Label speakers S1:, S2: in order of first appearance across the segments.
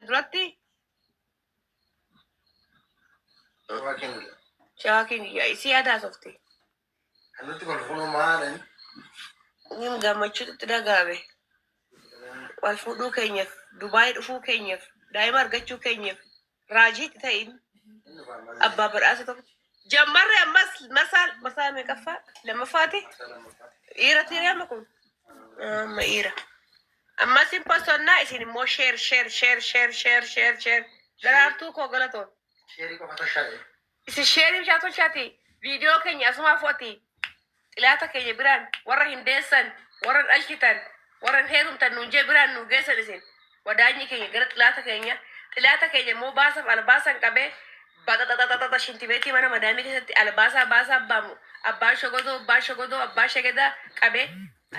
S1: duratti shaakiin isi yaadaa softe
S2: kanatti kolfuun maalan
S1: nim gammachuutti dhagaame wal fuudhuu keenyaaf Dubaay dhufuu keenyaaf daa'ima argachuu keenyaaf raajiitti ta'in abbaa badhaasa tokko jammarre ammas masaa meeqaffaa lamaffaati dhiira tiriyaama kun dhiira ammas hin postonnaa isin immoo sheer daraartuu koo galatoon
S2: sheerii qofa toshaadhe
S1: isin sheerii bishaa tolchaati viidiyoo keenya asumaa fo'ati xilaata keenya biraan warra hin deessan warra dhalchitan warra heerumtan nuun jee biraan nu geessan isin wadaanyi keenya gara xilaata keenya immoo baasaaf albaasan qabee batatatata shintibeetii mana madaamii keessatti albaasaa baasaa abbaamu abbaa shogodoo abbaa shagedaa qabee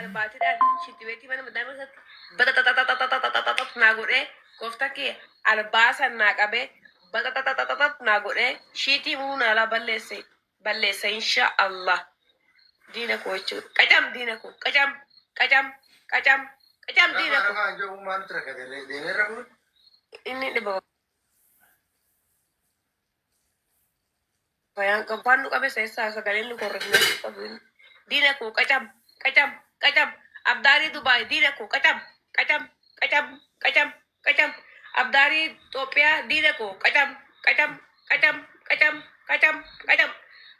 S1: albaatiidhaan shintibeetii mana madaamii keessatti batatatata naa godhee goofta kee albaasan naa qabee batatatata naa godhee shiitii muu naalaa balleessa insha Allah diina koo jechuudha qacam diina koo qacam diina koo inni dhiba bayaan kampaan nu qabe seessaa sagaleen nu korrefne diina koo qacam abdaarii Dubaay diina koo qacam abdaarii Itoophiyaa diina koo qacam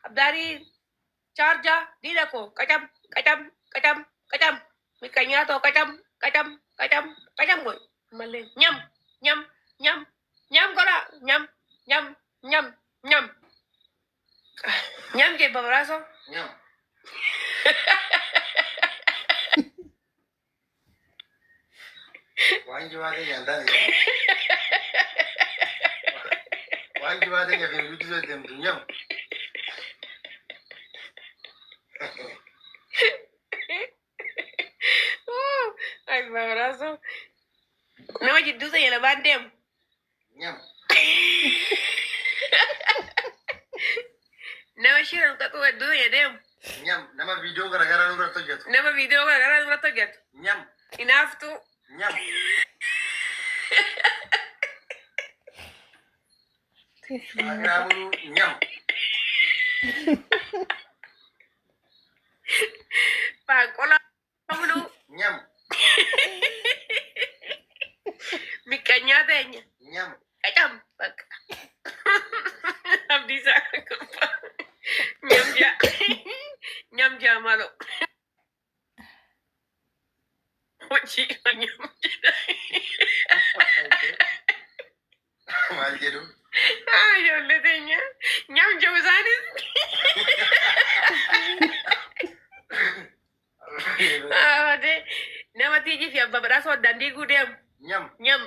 S1: abdaarii Charja diina koo qacam mikanyaa too qacam goy malee nyam gola nyam jee babaraaso
S2: nyam waan jiwaatee nyaantaan waan jiwaatee nyafee guddisoo deemtu nyam
S1: ay babaraaso nama jidduu ta'e labaan deemu
S2: nyam
S1: nama shiran qaxuu hedduu ta'e deemu
S2: nyam nama viidiyoo garagaraa nurratti
S1: hojjetu
S2: nyam
S1: inaaftuu
S2: nyam agramuru nyam
S1: paanqola buluu
S2: nyam
S1: mikanyaa teenya
S2: nyam
S1: qacam bakka abdiisaa kakkufa nyamjaa malo hojii nyamjaa
S2: maal jedhu
S1: ijoollee teenya nyamjaa isaanis nama tiijii fi abbaa badhaasa waddaan diiguu deemu
S2: nyam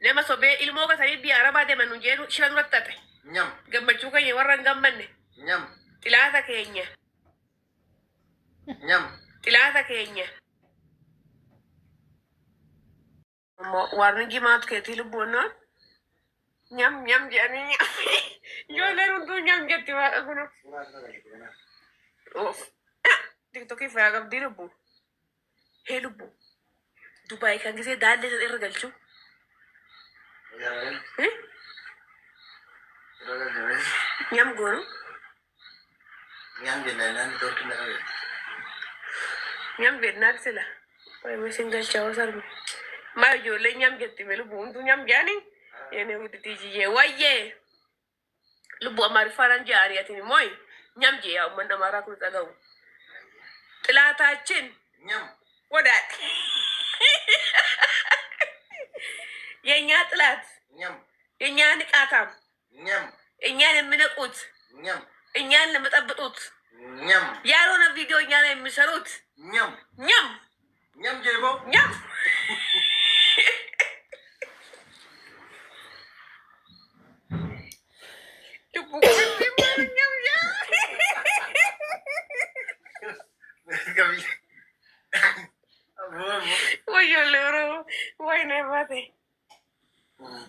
S1: nama sobee ilmoo kasanii biyya arabaa deeman nu jedhu shira duratti hate
S2: nyam
S1: gammachuu keenya warra hin gammanne
S2: nyam
S1: xilaata keenya
S2: nyam
S1: warri gimaatu keetii lubbuunnoon nyam jedhanii ijoolleen hunduu nyam jetti waaqa kuno tiktokii fayaa qabdii lubbu hee lubbu Dubaay kan gisee daallee isa irra galchuu nyam goonu
S2: nyam jennaan torki na
S1: nyam beeknaak sila mesin galchaa wasarme maa ijoollee nyam jetti me lubbu hunduu nyam jedhanii yene gudditii wayyee lubbu amaariffaanan jedhanii mooy nyam jee yaa ummanni amaaraa kun dhaga'u xilaataachin
S2: nyam
S1: ወዳት የኛ ጥላት
S2: nyam
S1: የኛ ንቃታም
S2: nyam
S1: እኛን የሚነቁት
S2: nyam
S1: እኛን ለመጠብጡት
S2: nyam
S1: ያልሆነ ቪዲዮ እኛ ላይ የሚሰሩት
S2: nyam
S1: ኛም
S2: nyam ጀቦ
S1: ኛም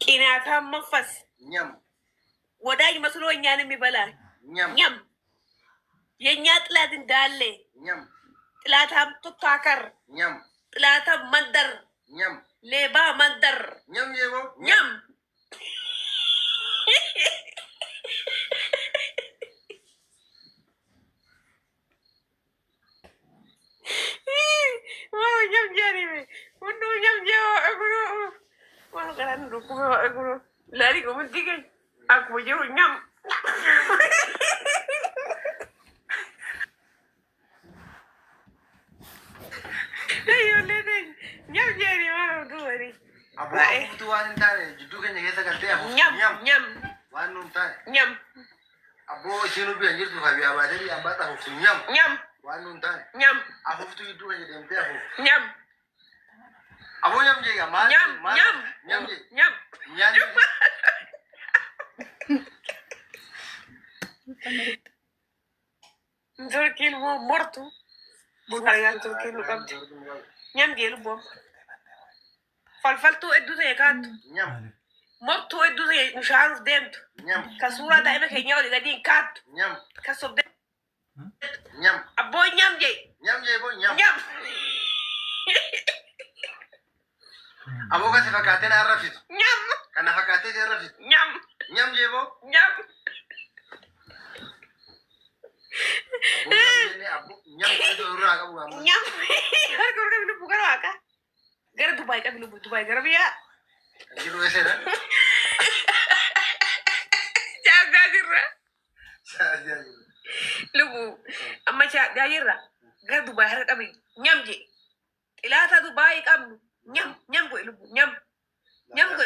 S1: ቂናታም መንፈስ
S2: nyam
S1: ወዳጅ መስሎ እኛን የሚበላ
S2: nyam
S1: ኛም የኛ ጥላት እንዳለ
S2: nyam
S1: ጥላታም ቱታከር
S2: nyam
S1: ጥላታም መንደር
S2: nyam
S1: ሌባ መንደር
S2: nyam ጀቦ
S1: Kan aku lari kamu tiga. Aku jauh nyam. Ayo leden. Nyam jadi mana tu hari.
S2: Abu aku tuan tane judu kan jaga sakate abu.
S1: Nyam.
S2: Wanu tane.
S1: Nyam.
S2: Abu sinu bi anjir tu habi abade bi ambata hu nyam.
S1: Nyam.
S2: Wanu tane.
S1: Nyam.
S2: Abu tu judu kan jaga empe abu.
S1: Nyam.
S2: Abu nyam jaga mal.
S1: Nyam.
S2: Nyam.
S1: Turquilo morto. Bulgaria turquilo kam. Nyam gelu bom. Falfaltu eddu te kanto.
S2: Nyam.
S1: Morto eddu te مش عارف ديمتو.
S2: Nyam.
S1: Kasura da ebe kenya oli gadin kat.
S2: Nyam.
S1: Kasob de.
S2: Nyam.
S1: Aboy nyam je.
S2: Nyam je bo nyam.
S1: Nyam.
S2: Abu ka fakate na rafit.
S1: Nyam.
S2: Kana fakate je rafit.
S1: Nyam.
S2: Nyam je bo.
S1: Nyam.
S2: Abu nyam je ura ka bu amu.
S1: Nyam. Har ko ka bilu bukara aka. Gara Dubai ka bilu Dubai gara biya.
S2: Jiru ese na.
S1: Jaga dirra.
S2: Saja.
S1: Lubu. Amma cha gayirra. Gara Dubai har ka bi nyam je. Ilata Dubai kam nyam ko lubu nyam. Nyam ko.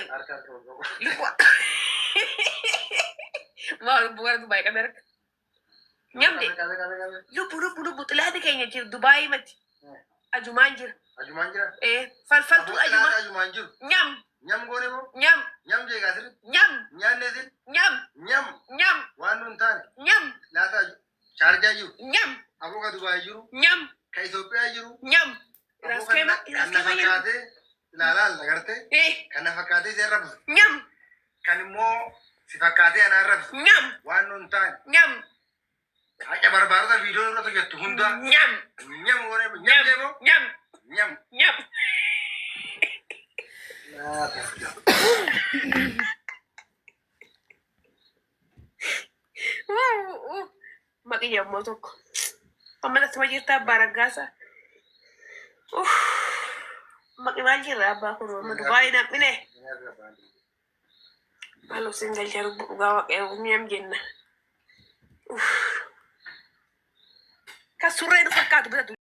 S1: Lubu. Ma lubu gara Dubai ka ber. Nyam de. Lubu tilati kenya jir Dubai mati. Ajumanjir.
S2: Ajumanjira.
S1: Falfaltu
S2: Ajumanjir.
S1: Nyam.
S2: Nyam gone bo.
S1: Nyam.
S2: Nyam je gasir.
S1: Nyam.
S2: Nyan nesin.
S1: Nyam.
S2: Nyam. Wanun tan.
S1: Nyam.
S2: Lata charja ju.
S1: Nyam.
S2: Abu ka Dubai juru.
S1: Nyam.
S2: Ka Ethiopia juru.
S1: Nyam.
S2: Kana fakate lala lagarte. Kana fakate se rabu.
S1: Nyam.
S2: Kan mo si fakate ana rabu.
S1: Nyam.
S2: Wanun tan.
S1: Nyam.
S2: Aja barbar da video no to gettu hunda.
S1: Nyam.
S2: Nyam gone bo. Nyam je bo.
S1: Nyam.
S2: Nyam.
S1: Nyam. Makanya mau tuh. Pemalas majita baragasa. Makin banjir lah bah kudu Dubai nak ini. Malu singgah jarum gawak nyam jenna. Kasure itu fakat betul.